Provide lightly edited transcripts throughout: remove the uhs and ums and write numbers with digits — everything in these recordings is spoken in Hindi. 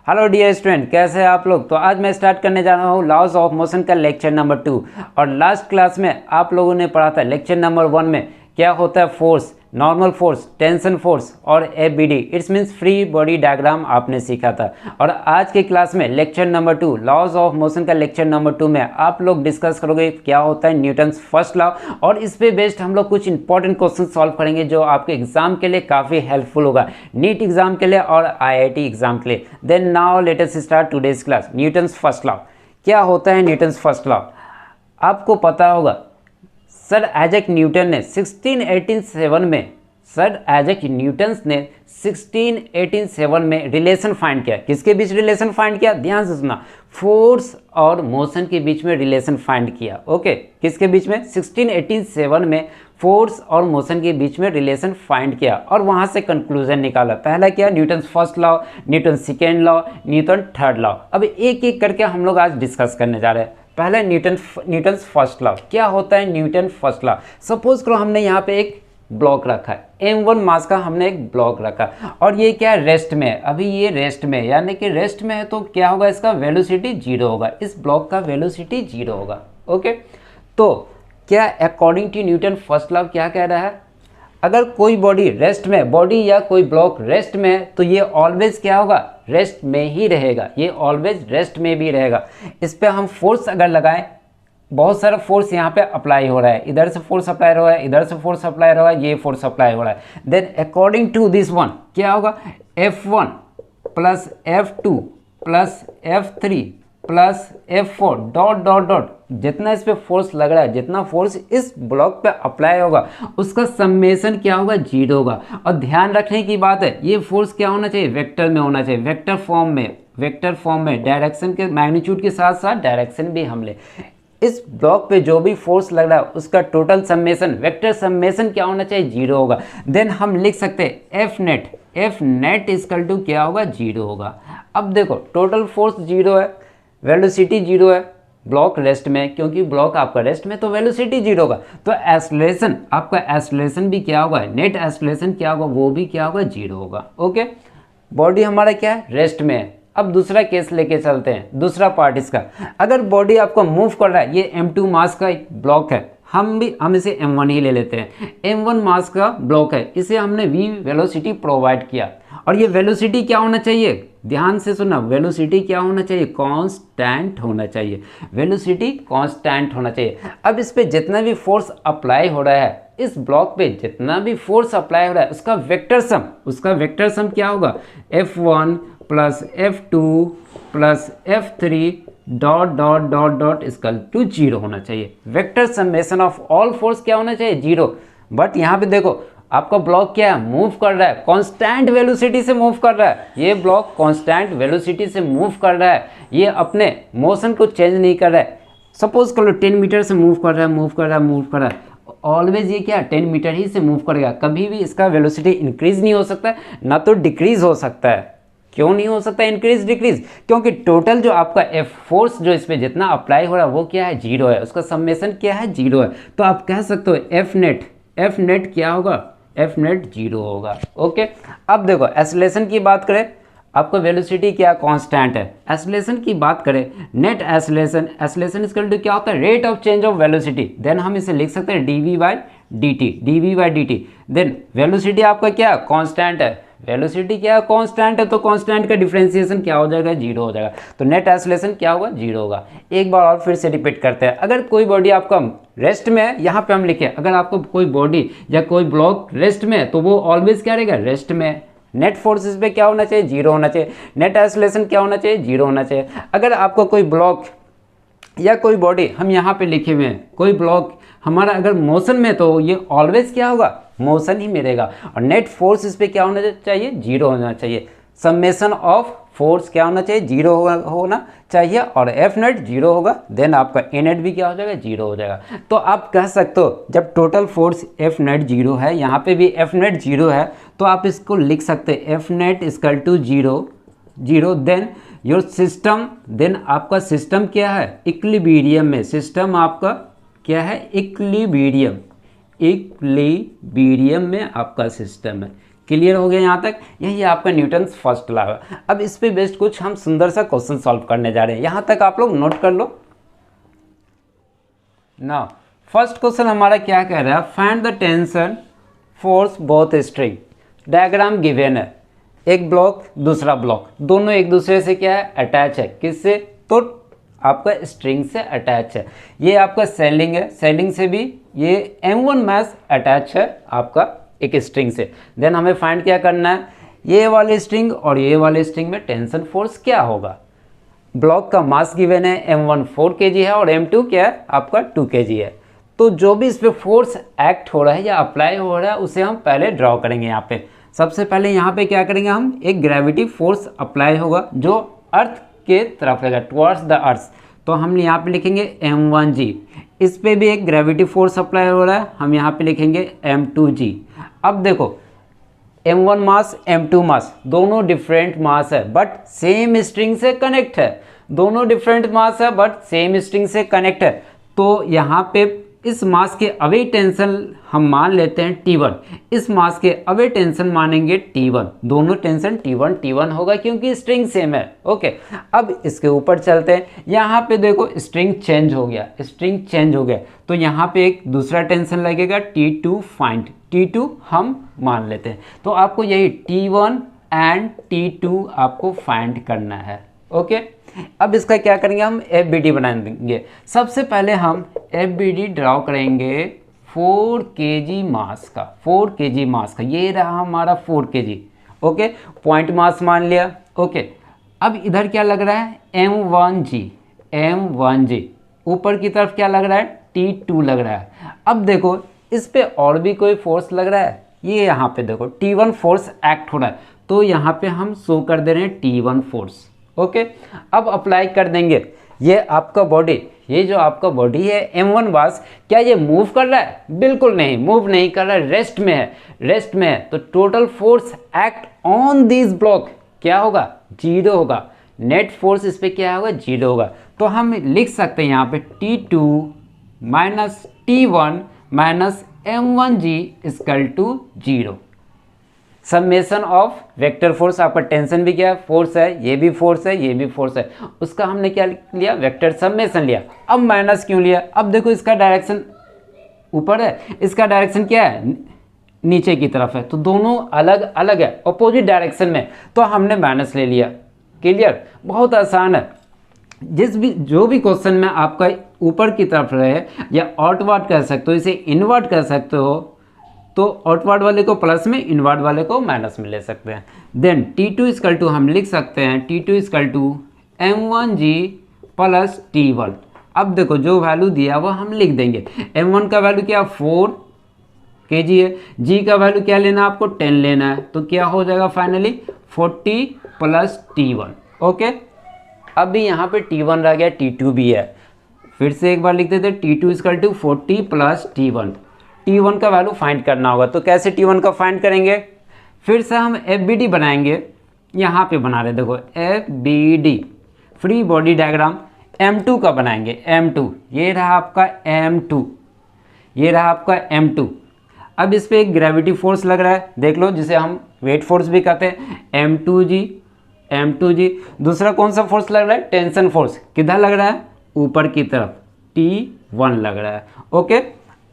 हेलो डियर स्टूडेंट, कैसे हैं आप लोग। तो आज मैं स्टार्ट करने जा रहा हूँ लॉज ऑफ मोशन का लेक्चर नंबर 2। और लास्ट क्लास में आप लोगों ने पढ़ा था लेक्चर नंबर 1 में क्या होता है force, normal force, tension force और F B D, it's means free body diagram आपने सीखा था। और आज के क्लास में lecture number 2 laws of motion का लेक्चर नंबर 2 में आप लोग डिस्कस करोगे क्या होता है न्यूटन्स फर्स्ट लॉ, और इस पे बेस्ड हम लोग कुछ इंपॉर्टेंट क्वेश्चन सॉल्व करेंगे जो आपके एग्जाम के लिए काफ़ी हेल्पफुल होगा, नीट एग्जाम के लिए और आईआईटी एग्जाम के लिए। Then now let us start today's class. Newton's first law क्या होता है। न्यूटन्स फर्स्ट लॉ आपको पता होगा, सर आइजैक न्यूटन ने 1687 में ने 1687 में रिलेशन फाइंड किया। किसके बीच रिलेशन फाइंड किया, ध्यान से सुना, फोर्स और मोशन के बीच में रिलेशन फाइंड किया। ओके, किसके बीच में, 1687 में फोर्स और मोशन के बीच में रिलेशन फाइंड किया और वहां से कंक्लूजन निकाला। पहला क्या, Newton first law, Newton second law, Newton third law. अब एक एक करके हम लोग आज डिस्कस करने जा रहे हैं। पहले न्यूटन फर्स्ट लॉ क्या होता है। न्यूटन फर्स्ट लॉ, सपोज करो हमने यहाँ पे एक ब्लॉक रखा है, m1 मास का हमने एक ब्लॉक रखा और ये क्या है, रेस्ट में है। अभी ये रेस्ट में, यानी कि रेस्ट में है, तो क्या होगा, इसका वेलोसिटी 0 होगा, इस ब्लॉक का वेलोसिटी 0 होगा। ओके, तो क्या according to Newton first law क्या कह रहा है, अगर कोई बॉडी रेस्ट में, बॉडी या कोई ब्लॉक रेस्ट में है तो ये ऑलवेज क्या होगा, रेस्ट में ही रहेगा, ये ऑलवेज रेस्ट में भी रहेगा। इस पर हम फोर्स अगर लगाएं, बहुत सारा फोर्स यहाँ पे अप्लाई हो रहा है, इधर से फोर्स अप्लाई हो रहा है, इधर से फोर्स अप्लाई हो रहा है, ये फोर्स अप्लाई हो रहा है। Then according to this one क्या होगा, F1 plus F2 plus F3 plus F4 dot dot dot, जितना इस पे फोर्स लग रहा है, जितना फोर्स इस ब्लॉक पे अप्लाई होगा उसका समेशन क्या होगा, 0 होगा। और ध्यान रखने की बात है, ये फोर्स क्या होना चाहिए, वेक्टर में होना चाहिए, वेक्टर फॉर्म में डायरेक्शन के मैग्नीट्यूड के साथ साथ डायरेक्शन भी हम ले। इस ब्लॉक पे जो भी फोर्स लग रहा है उसका टोटल समेशन, वेक्टर समेशन क्या होना चाहिए, 0 होगा। देन हम लिख सकते हैं एफ नेट इक्वल टू क्या होगा, 0 होगा। अब देखो टोटल फोर्स 0 है, वेलोसिटी 0 है, ब्लॉक रेस्ट में, क्योंकि ब्लॉक आपका रेस्ट में तो वेलोसिटी 0 होगा, तो एक्सेलरेशन, आपका एक्सेलरेशन भी क्या होगा, नेट एक्सेलरेशन क्या होगा, वो भी क्या होगा, 0 होगा। ओके, बॉडी हमारा क्या है, रेस्ट में है। अब दूसरा केस लेके चलते हैं, दूसरा पार्ट इसका, अगर बॉडी आपको मूव कर रहा है, ये m2 मास का एक ब्लॉक है, हम इसे m1 ही ले लेते हैं, m1 मास का ब्लॉक है, इसे हमने v वेलोसिटी प्रोवाइड किया और ये वेलोसिटी क्या होना चाहिए, ध्यान से सुनना, वेलोसिटी क्या होना चाहिए, कांस्टेंट होना चाहिए, वेलोसिटी कांस्टेंट होना चाहिए। अब इस पे जितना भी फोर्स अप्लाई हो रहा है, इस ब्लॉक पे जितना भी फोर्स अप्लाई हो रहा है उसका वेक्टर सम क्या होगा, F1 plus F2 plus F3 dot dot dot dot equal to 0 होना चाहिए। Vector summation of all force क्या होना चाहिए, 0। बट यहाँ पे देखो आपका ब्लॉक क्या है, मूव कर रहा है, कांस्टेंट वेलोसिटी से मूव कर रहा है, ये ब्लॉक कांस्टेंट वेलोसिटी से मूव कर रहा है, ये अपने मोशन को चेंज नहीं कर रहा है। सपोज कर लो 10 मीटर से मूव कर रहा है, ऑलवेज ये क्या 10 मीटर ही से मूव करेगा, कभी भी इसका वेलोसिटी इंक्रीज नहीं हो सकता है, ना तो डिक्रीज हो सकता है। क्यों नहीं हो सकता इंक्रीज डिक्रीज, क्योंकि टोटल जो आपका एफ फोर्स जो इस पे जितना अप्लाई हो रहा है वो क्या है, 0 है, उसका समेशन क्या है, 0 है। तो आप कह सकते हो एफ नेट क्या होगा, एफ नेट 0 होगा। ओके, अब देखो एक्सेलरेशन की बात करें, आपका वेलोसिटी क्या कांस्टेंट है, एक्सेलरेशन की बात करें, नेट एक्सेलरेशन इक्वल टू क्या होता है, rate of change of velocity. Then हम इसे लिख सकते हैं dv by dt। Then velocity आपका क्या कांस्टेंट है, वेलोसिटी क्या कांस्टेंट है, तो कांस्टेंट का डिफरेंशिएशन क्या हो जाएगा, 0 हो जाएगा, तो नेट एक्सेलरेशन क्या होगा, 0 होगा। एक बार और फिर से रिपीट करते हैं, अगर कोई बॉडी आपका रेस्ट में है, यहाँ पे हम लिखे अगर आपको कोई बॉडी या कोई ब्लॉक रेस्ट में है तो वो ऑलवेज क्या रहेगा, रेस्ट में। नेट फोर्सेस पे क्या होना चाहिए, 0 होना चाहिए, नेट एक्सेलरेशन क्या होना चाहिए, 0 होना चाहिए। अगर आपको कोई ब्लॉक या कोई बॉडी, हम यहाँ पे लिखे हुए हैं, कोई ब्लॉक हमारा अगर मोशन में तो ये ऑलवेज क्या होगा, मोशन ही में रहेगा, और नेट फोर्स इस पे क्या होना चाहिए, 0 होना चाहिए। समेशन ऑफ फोर्स क्या होना चाहिए, 0 होना चाहिए, और एफ नेट 0 होगा। देन आपका ए नेट भी क्या हो जाएगा, 0 हो जाएगा। तो आप कह सकते हो जब टोटल फोर्स एफ नेट 0 है, यहाँ पे भी एफ नेट 0 है, तो आप इसको लिख सकते हैं F net equal to 0। Then your system, then आपका सिस्टम क्या है, इक्विलिब्रियम में, सिस्टम आपका क्या है, इक्विलिब्रियम में आपका सिस्टम है। क्लियर हो गया यहाँ तक? यही आपका न्यूटन्स फर्स्ट लॉ है। अब इस पे बेस्ड कुछ हम सुंदर सा क्वेश्चन सॉल्व करने जा रहे हैं, यहाँ तक आप लोग नोट कर लो ना। फर्स्ट क्वेश्चन हमारा क्या कह रहा है, find the tension force both string. Diagram given है, एक ब्लॉक दूसरा ब्लॉक, दोनों एक दूसरे से क्या है, अटैच है। किससे? तो आपका स्ट्रिंग से अटैच है। ये आपका सेलिंग है, सेलिंग से भी ये M1 मास अटैच है आपका एक स्ट्रिंग से। देन हमें फाइंड क्या करना है, ये वाले स्ट्रिंग और ये वाले स्ट्रिंग में टेंशन फोर्स क्या होगा। ब्लॉक का मास गिवन है, M1 4 kg है और M2 क्या है आपका 2 kg है। तो जो भी इस पर फोर्स एक्ट हो रहा है या अप्लाई हो रहा है उसे हम पहले ड्रॉ करेंगे। यहाँ पे सबसे पहले यहाँ पे क्या करेंगे हम, एक ग्रेविटी फोर्स अप्लाई होगा जो अर्थ के तरफ रहेगा, टुवर्ड्स द अर्थ। तो हम यहाँ पे लिखेंगे M1G। इस पे भी एक ग्रेविटी फोर्स अप्लाई हो रहा है, हम यहाँ पे लिखेंगे M2G। अब देखो M1 मास M2 मास दोनों डिफरेंट मास है बट सेम स्ट्रिंग से कनेक्ट है। दोनों डिफरेंट मास है बट सेम स्ट्रिंग से कनेक्ट है। तो यहाँ पे इस मास के अवे टेंशन हम मान लेते हैं T1, इस मास के अवे टेंशन मानेंगे T1। दोनों टेंशन T1 T1 होगा क्योंकि स्ट्रिंग सेम है। ओके, अब इसके ऊपर चलते हैं। यहाँ पे देखो स्ट्रिंग चेंज हो गया, स्ट्रिंग चेंज हो गया तो यहाँ पे एक दूसरा टेंशन लगेगा T2 फाइंड। T2 हम मान लेते हैं। तो आपको यही T1 एंड T2 आपको फाइंड करना है। ओके, अब इसका क्या करेंगे, हम FBD बना देंगे। सबसे पहले हम FBD ड्रॉ करेंगे 4 kg मास का, 4 kg मास का। ये रहा हमारा 4 kg। ओके, पॉइंट मास मान लिया। ओके, अब इधर क्या लग रहा है, M1G, M1G। ऊपर की तरफ क्या लग रहा है, T2 लग रहा है। अब देखो इस पे और भी कोई फोर्स लग रहा है, ये यहाँ पे देखो T1 फोर्स एक्ट हो रहा है तो यहाँ पे हम शो कर दे रहे हैं T1 फोर्स। ओके, अब अप्लाई कर देंगे। ये आपका बॉडी, ये जो आपका बॉडी है M1 मास, क्या ये मूव कर रहा है? बिल्कुल नहीं, मूव नहीं कर रहा है, रेस्ट में है, रेस्ट में है। तो total force act on this block क्या होगा, 0 होगा। नेट फोर्स इस पे क्या होगा, 0 होगा। तो हम लिख सकते हैं यहाँ पे T2 minus T1 minus M1G equal to 0। Summation of vector force, आपका टेंशन भी क्या है, फोर्स है, ये भी फोर्स है, ये भी फोर्स है, उसका हमने क्या लिया, वेक्टर समेशन लिया। अब माइनस क्यों लिया, अब देखो इसका डायरेक्शन ऊपर है, इसका डायरेक्शन क्या है, नीचे की तरफ है। तो दोनों अलग अलग है, अपोजिट डायरेक्शन में, तो हमने माइनस ले लिया। क्लियर, बहुत आसान है। जो भी क्वेश्चन में आपका ऊपर की तरफ रहे या आउटवर्ड कर सकते हो, इसे इनवर्ट कर सकते हो, तो आउटवर्ड वाले को प्लस में, इनवर्ड वाले को माइनस में ले सकते हैं। देन T2 इक्वल टू हम लिख सकते हैं T2 equal to M1G plus T1। अब देखो जो वैल्यू दिया वो हम लिख देंगे। M1 का वैल्यू क्या, 4 kg है। G का वैल्यू क्या लेना, आपको 10 लेना है। तो क्या हो जाएगा फाइनली 40 प्लस T1। ओके, अभी यहाँ पे T1 रह गया, T2 भी है। फिर से एक बार लिख देते T2 equal to 40 plus T1। T1 का वैल्यू फाइंड करना होगा, तो कैसे T1 का फाइंड करेंगे, फिर से हम FBD बनाएंगे। यहाँ पे बना रहे देखो FBD free body diagram. M2 का बनाएंगे, M2, ये रहा आपका M2, ये रहा आपका M2। अब इस पे एक ग्रेविटी फोर्स लग रहा है, देख लो, जिसे हम वेट फोर्स भी कहते हैं, M2G, M2G। दूसरा कौन सा फोर्स लग रहा है, टेंशन फोर्स, किधर लग रहा है, ऊपर की तरफ, T1 लग रहा है। ओके,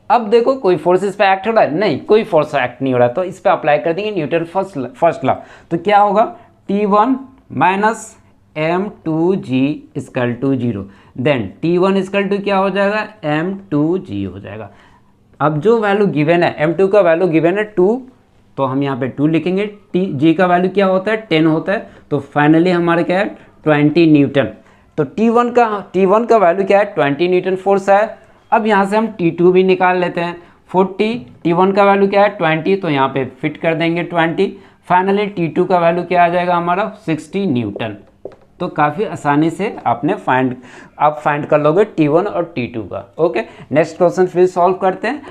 अब देखो कोई फोर्स इस पे एक्ट हो रहा है, नहीं, कोई फोर्स एक्ट नहीं हो रहा, तो इस पे अप्लाई कर देंगे न्यूटन फर्स्ट लॉ। तो क्या होगा, T1 minus M2G equal to 0। Then T1 equal to क्या हो जाएगा, M2G हो जाएगा। अब जो वैल्यू गिवन है, M2 का वैल्यू गिवन है 2, तो हम यहाँ पे 2 लिखेंगे। G का वैल्यू क्या होता है, 10 होता है। तो फाइनली हमारे क्या है, 20 न्यूटन। तो T1 का वैल्यू क्या है, 20 न्यूटन फोर्स है। अब यहाँ से हम T2 भी निकाल लेते हैं, 40, T1 का वैल्यू क्या है 20, तो यहाँ पे फिट कर देंगे 20। फाइनली T2 का वैल्यू क्या आ जाएगा हमारा, 60 न्यूटन। तो काफ़ी आसानी से आप फाइंड कर लोगे T1 और T2 का। ओके, नेक्स्ट क्वेश्चन फिर सॉल्व करते हैं,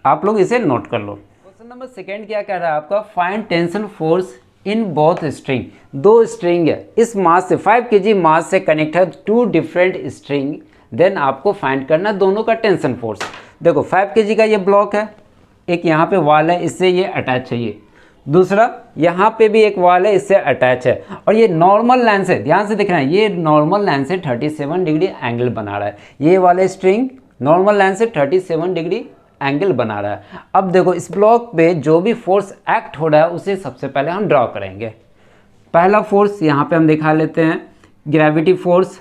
आप लोग इसे नोट कर लो। क्वेश्चन नंबर सेकेंड क्या कह रहा है आपका, find tension force in both string. दो स्ट्रिंग है, इस मास से 5 kg मास से कनेक्ट है 2 डिफरेंट स्ट्रिंग। देन आपको फाइंड करना दोनों का टेंशन फोर्स। देखो 5 kg का ये ब्लॉक है, एक यहाँ पे वॉल है, इससे ये अटैच है ये, दूसरा यहाँ पे भी एक वॉल है, इससे अटैच है, और ये नॉर्मल लाइन से, ध्यान से देखना है, ये नॉर्मल लाइन से 37 डिग्री एंगल बना रहा है। ये वाला स्ट्रिंग नॉर्मल लाइन से 37 डिग्री एंगल बना रहा है। अब देखो इस ब्लॉक पे जो भी फोर्स एक्ट हो रहा है उसे सबसे पहले हम ड्रॉ करेंगे। पहला फोर्स यहाँ पे हम दिखा लेते हैं, gravity force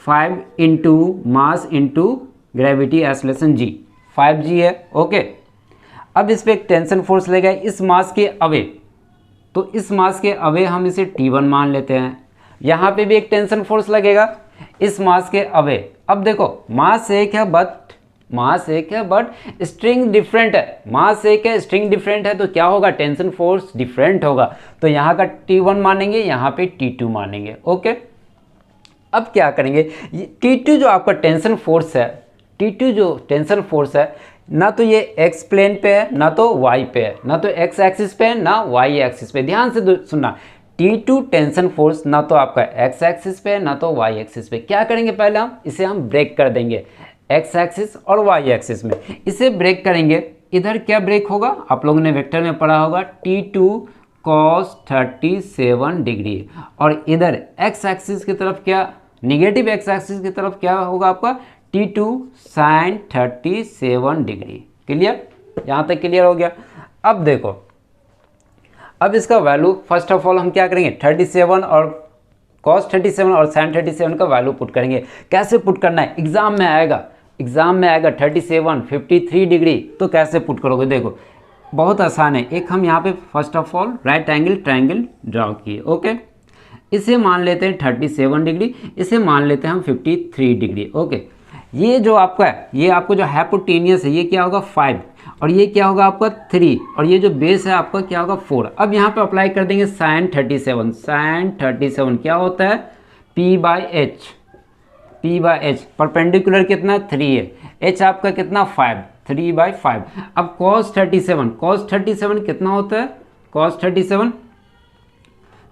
5 into mass into gravity acceleration g, 5g है। ओके, अब इस पर एक टेंशन फोर्स लगेगा इस मास के अवे, तो इस मास के अवे हम इसे T1 मान लेते हैं। यहाँ पे भी एक टेंशन फोर्स लगेगा इस मास के अवे। अब देखो मास एक है बट स्ट्रिंग डिफरेंट है, मास एक है स्ट्रिंग डिफरेंट है, तो क्या होगा, टेंशन फोर्स डिफरेंट होगा। तो यहाँ का T1 मानेंगे, यहाँ पे T2 मानेंगे। ओके, अब क्या करेंगे, T2 जो आपका टेंशन फोर्स है, T2 जो टेंशन फोर्स है, ना तो ये एक्स प्लेन पे है ना तो वाई पे है, ना तो एक्स एक्सिस पे है ना वाई एक्सिस पे। ध्यान से सुनना, T2 टेंशन फोर्स ना तो आपका एक्स एक्सिस पे है ना तो वाई एक्सिस पे। क्या करेंगे, पहले इसे हम ब्रेक कर देंगे एक्स एक्सिस और वाई एक्सिस में। इसे ब्रेक करेंगे, इधर क्या ब्रेक होगा, आप लोगों ने वेक्टर में पढ़ा होगा, T2 cos 37 डिग्री, और इधर एक्स एक्सिस की तरफ क्या, निगेटिव एक्स एक्सिस की तरफ क्या होगा आपका, T2 sin 37 डिग्री। क्लियर, यहाँ तक क्लियर हो गया। अब देखो, अब इसका वैल्यू फर्स्ट ऑफ ऑल हम क्या करेंगे, 37 और cos 37 और sin 37 का वैल्यू पुट करेंगे। कैसे पुट करना है, एग्जाम में आएगा 37 53 डिग्री, तो कैसे पुट करोगे, देखो बहुत आसान है। एक हम यहाँ पे first of all right angle triangle draw किए। ओके, इसे मान लेते हैं 37 डिग्री, इसे मान लेते हैं हम 53 डिग्री। ओके, ये जो आपका है, ये आपको जो हाइपोटेनियस है, ये क्या होगा 5, और ये क्या होगा आपका 3, और ये जो बेस है आपका क्या होगा 4। अब यहाँ पे अप्लाई कर देंगे sin 37। sin 37 क्या होता है, P/H, P/H परपेंडिकुलर कितना 3 है, H आपका कितना 5, 3/5। अब cos 37 कितना होता है, cos 37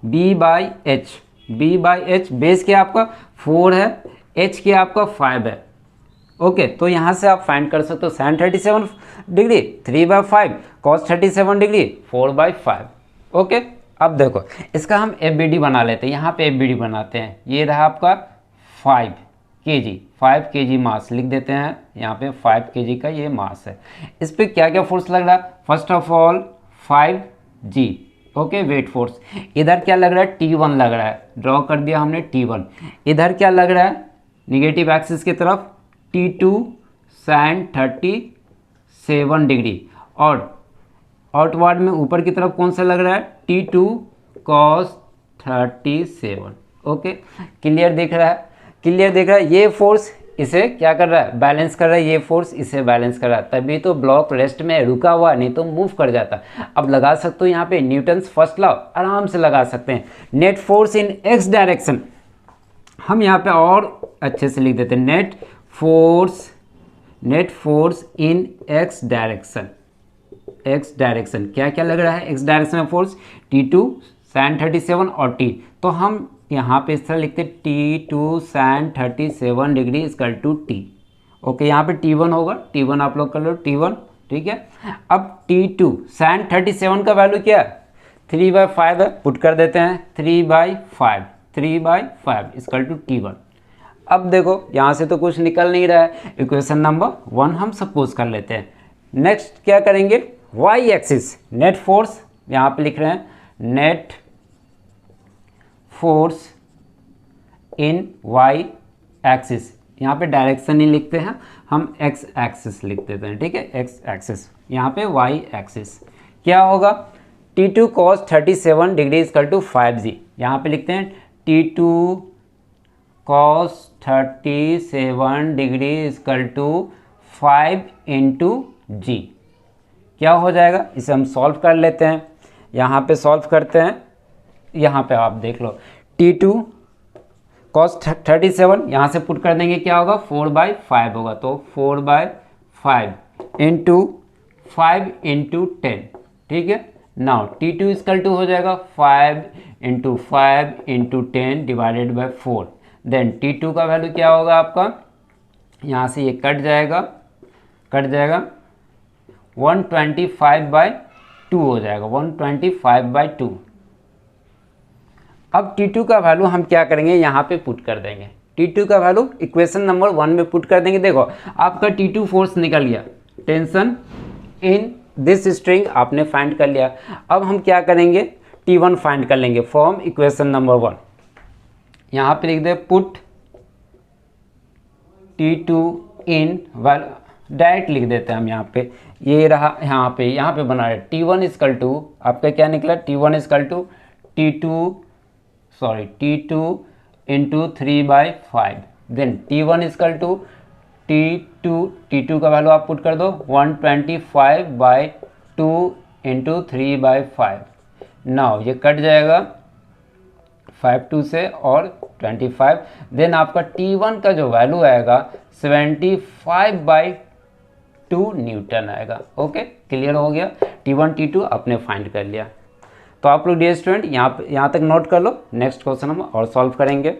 B/H बेस क्या आपका 4 है, H क्या आपका 5 है। ओके, तो यहाँ से आप फाइंड कर सकते हो sin 37 degree 3/5, cos 37 degree 4/5। Okay, अब देखो इसका हम FBD बना लेते हैं। यहाँ पे FBD बनाते हैं, ये रहा आपका 5 kg मास लिख देते हैं, यहाँ पे 5 kg का ये मास है। इस पर क्या क्या फोर्स लग रहा है, first of all 5g। Okay, weight force, इधर क्या लग रहा है, T1 लग रहा है, ड्रॉ कर दिया हमने T1। इधर क्या लग रहा है, निगेटिव एक्सिस की तरफ T2 sin 37 डिग्री, और आउटवर्ड में ऊपर की तरफ कौन सा लग रहा है, T2 cos 37। ओके, क्लियर दिख रहा है, ये फोर्स इसे क्या कर रहा है, बैलेंस कर रहा है, ये फोर्स इसे बैलेंस कर रहा है, तभी तो ब्लॉक रेस्ट में रुका हुआ, नहीं तो मूव कर जाता। अब लगा सकते हो यहाँ पे न्यूटन्स फर्स्ट लॉ, आराम से लगा सकते हैं। नेट फोर्स इन एक्स डायरेक्शन, हम यहाँ पे और अच्छे से लिख देते हैं, नेट फोर्स इन एक्स डायरेक्शन, क्या क्या लग रहा है एक्स डायरेक्शन में फोर्स, T2 sin 37 और T, तो हम यहाँ पे इस तरह लिखते T2 sin 37 degree equal to T। Okay, यहाँ पे T1 होगा, T1 आप लोग कर लो T1, ठीक है। अब T2 sin 37 का वैल्यू क्या है, 3/5 है, पुट कर देते हैं 3/5 इक्वल टू T1। अब देखो यहाँ से तो कुछ निकल नहीं रहा है, इक्वेशन नंबर 1 हम सपोज कर लेते हैं। नेक्स्ट क्या करेंगे, वाई एक्सिस, नेट फोर्स यहाँ पे लिख रहे हैं, net force in Y axis, यहाँ पे डायरेक्शन नहीं लिखते हैं, हम एक्स एक्सिस लिख देते हैं, ठीक है, एक्स एक्सिस, यहाँ पे वाई एक्सिस क्या होगा, T2 cos 37 degree equal to 5g, यहाँ पे लिखते हैं T2 cos 37 degree equal to 5 into g. क्या हो जाएगा, इसे हम सॉल्व कर लेते हैं, यहाँ पे सॉल्व करते हैं, यहाँ पे आप देख लो T2 cos 37 यहाँ से पुट कर देंगे, क्या होगा 4/5 होगा, तो 4/5 इंटू 5 इंटू 10, ठीक है। नाउ T2 इक्वल टू हो जाएगा 5 into 5 into 10 divided by 4, then T2 का वैल्यू क्या होगा आपका, यहाँ से ये कट जाएगा 125/10 2 हो जाएगा, 125/2। अब T2 का वैल्यू हम क्या करेंगे, यहाँ पे पुट कर देंगे। T2 का वैल्यू इक्वेशन नंबर 1 में पुट कर देंगे। देखो आपका T2 फोर्स निकल गया, टेंशन इन दिस स्ट्रिंग आपने फाइंड कर लिया। अब हम क्या करेंगे, T1 फाइंड कर लेंगे फ्रॉम इक्वेशन नंबर 1। यहाँ पे लिख they put T2 in, direct लिख देते हैं हम यहाँ पे, ये रहा यहाँ पे बना है T1 इजकल टू, आपका क्या निकला, T1 equal to T2 into 3/5, then T1 equal to T2 का वैल्यू आप पुट कर दो 125/2 इंटू 3/5। नाउ ये कट जाएगा 5 से और 25, देन आपका T1 का जो वैल्यू आएगा 75/2 न्यूटन आएगा। ओके, क्लियर हो गया। T1 T2 आपने फाइंड कर लिया। तो आप लोग डियर स्टूडेंट यहाँ तक नोट कर लो, नेक्स्ट क्वेश्चन हम और सॉल्व करेंगे।